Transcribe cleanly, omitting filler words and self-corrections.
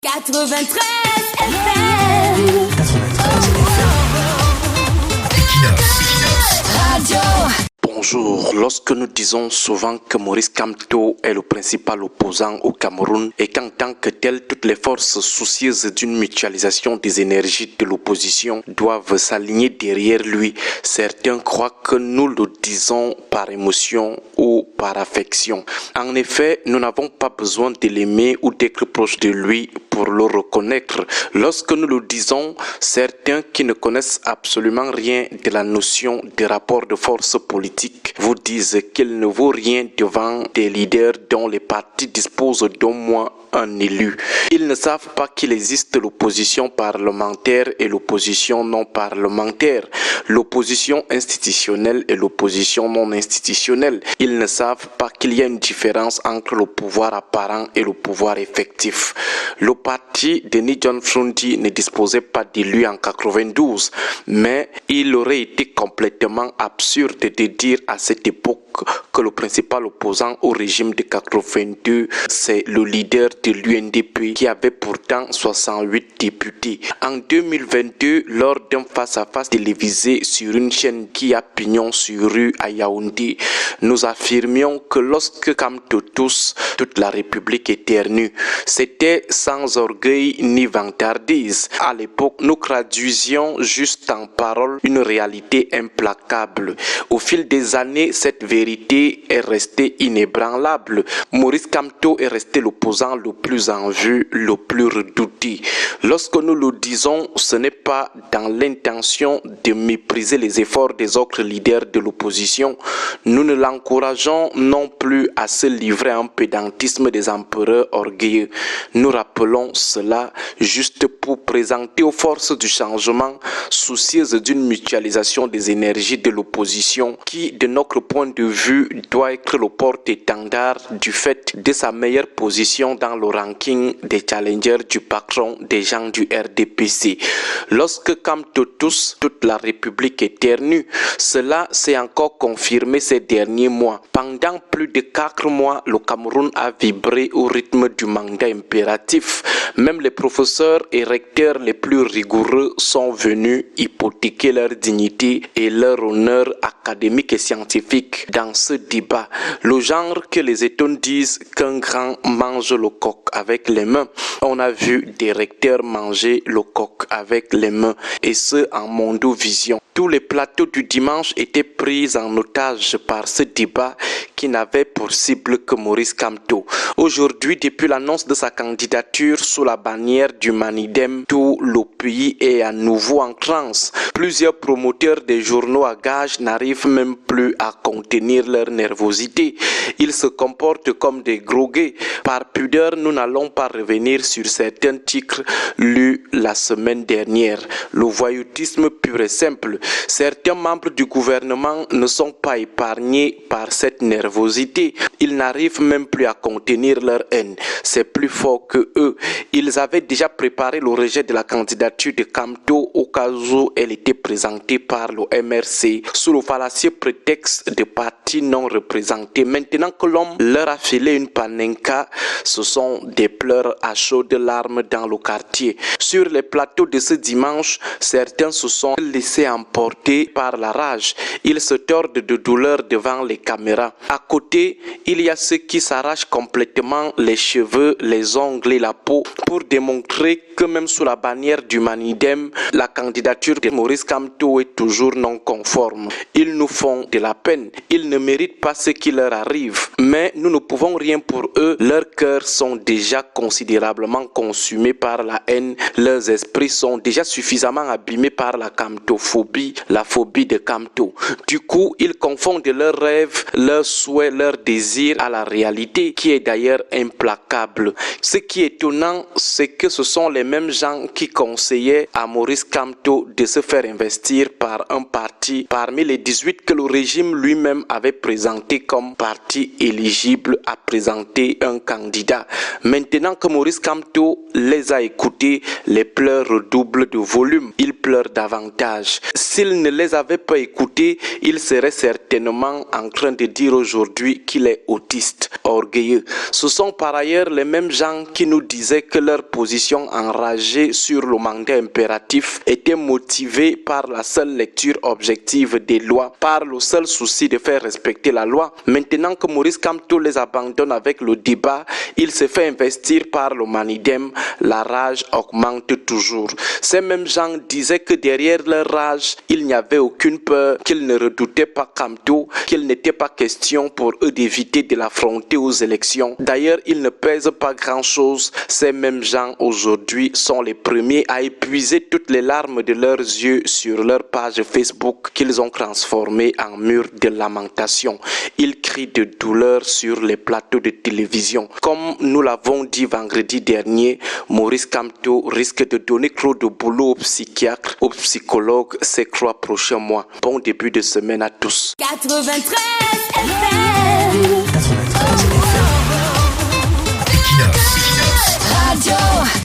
93 FM. Radio. Bonjour, lorsque nous disons souvent que Maurice Kamto est le principal opposant au Cameroun et qu'en tant que tel, toutes les forces soucieuses d'une mutualisation des énergies de l'opposition doivent s'aligner derrière lui, certains croient que nous le disons par émotion ou par affection. En effet, nous n'avons pas besoin de l'aimer ou d'être proche de lui pour le reconnaître. Lorsque nous le disons, certains qui ne connaissent absolument rien de la notion des rapports de force politique vous disent qu'il ne vaut rien devant des leaders dont les partis disposent d'au moins un élu. Ils ne savent pas qu'il existe l'opposition parlementaire et l'opposition non parlementaire, l'opposition institutionnelle et l'opposition non institutionnelle. Ils ne savent pas qu'il y a une différence entre le pouvoir apparent et le pouvoir effectif. Le parti de Ni John Frundi ne disposait pas d'élu en 92, mais il aurait été complètement absurde de dire à cette époque que le principal opposant au régime de 82, c'est le leader de l'UNDP qui avait pourtant 68 députés. En 2022, lors d'un face-à-face télévisé sur une chaîne qui a pignon sur rue à Yaoundé, nous affirmions que lorsque Kamto tous, toute la République éternue, c'était sans orgueil ni vantardise. À l'époque, nous traduisions juste en paroles une réalité implacable. Au fil des années, cette vérité est restée inébranlable. Maurice Kamto est resté l'opposant le plus en vue, le plus redouté. Lorsque nous le disons, ce n'est pas dans l'intention de mépriser les efforts des autres leaders de l'opposition. Nous ne l'encourageons non plus à se livrer à un pédantisme des empereurs orgueilleux. Nous rappelons cela juste pour présenter aux forces du changement, soucieuses d'une mutualisation des énergies de l'opposition, qui, de notre point de vue, doit être le porte-étendard du fait de sa meilleure position dans le ranking des challengers du patron des gens du RDPC. Lorsque Kamto tous, toute la République éternue, cela s'est encore confirmé ces derniers mois. Pendant plus de 4 mois, le Cameroun a vibré au rythme du mandat impératif. Même les professeurs et recteurs les plus rigoureux sont venus hypothéquer leur dignité et leur honneur académique et scientifique dans ce débat. Le genre que les étonnes disent qu'un grand mange le coq avec les mains. On a vu des recteurs manger le coq avec les mains, et ce en mondovision. Tous les plateaux du dimanche étaient pris en otage par ce débat qui n'avait pour cible que Maurice Kamto. Aujourd'hui, depuis l'annonce de sa candidature sous la bannière du Manidem, tout le pays est à nouveau en transe. Plusieurs promoteurs des journaux à gages n'arrivent même plus à contenir leur nervosité. Ils se comportent comme des grogués. Par pudeur, nous n'allons pas revenir sur certains titres lus la semaine dernière. Le voyoutisme pur et simple. Certains membres du gouvernement ne sont pas épargnés par cette nervosité. Ils n'arrivent même plus à contenir leur haine. C'est plus fort que eux. Ils avaient déjà préparé le rejet de la candidature de Kamto au cas où elle était présentée par le MRC sous le fallacieux prétexte de partis non représentés. Maintenant que l'homme leur a filé une panenka, ce sont des pleurs à chaudes larmes dans le quartier. Sur les plateaux de ce dimanche, certains se sont laissés emporter par la rage. Ils se tordent de douleur devant les caméras. À côté, il y a ceux qui s'arrachent complètement les cheveux, les ongles et la peau pour démontrer que même sous la bannière du Manidem, la candidature de Maurice Kamto est toujours non conforme. Ils nous font de la peine. Ils ne méritent pas ce qui leur arrive. Mais nous ne pouvons rien pour eux. Leurs cœurs sont déjà considérablement consumés par la haine. Leurs esprits sont déjà suffisamment abîmés par la kamtophobie, la phobie de Kamto. Du coup, ils confondent leurs rêves, leurs souhaits, leurs désirs à la réalité, qui est d'ailleurs implacable. Ce qui est étonnant, c'est que ce sont les mêmes gens qui conseillaient à Maurice Kamto de se faire investir par un parti parmi les 18 que le régime lui-même avait présenté comme parti éligible à présenter un candidat. Maintenant que Maurice Kamto les a écoutés, les pleurs redoublent de volume. Ils pleurent davantage. S'il ne les avait pas écoutés, il serait certain certainement en train de dire aujourd'hui qu'il est autiste, orgueilleux. Ce sont par ailleurs les mêmes gens qui nous disaient que leur position enragée sur le mandat impératif était motivée par la seule lecture objective des lois, par le seul souci de faire respecter la loi. Maintenant que Maurice Kamto les abandonne avec le débat, il se fait investir par le Manidem, la rage augmente toujours. Ces mêmes gens disaient que derrière leur rage, il n'y avait aucune peur, qu'ils ne redoutaient pas Kamto, qu'il n'était pas question pour eux d'éviter de l'affronter aux élections. D'ailleurs, ils ne pèsent pas grand-chose. Ces mêmes gens aujourd'hui sont les premiers à épuiser toutes les larmes de leurs yeux sur leur page Facebook qu'ils ont transformée en mur de lamentation. Ils crient de douleur sur les plateaux de télévision. Comme nous l'avons dit vendredi dernier, Maurice Kamto risque de donner trop de boulot aux psychiatres, aux psychologues ces 3 prochains mois. Bon début de semaine à tous. 93 FM. 93 FM. Equinox. Radio.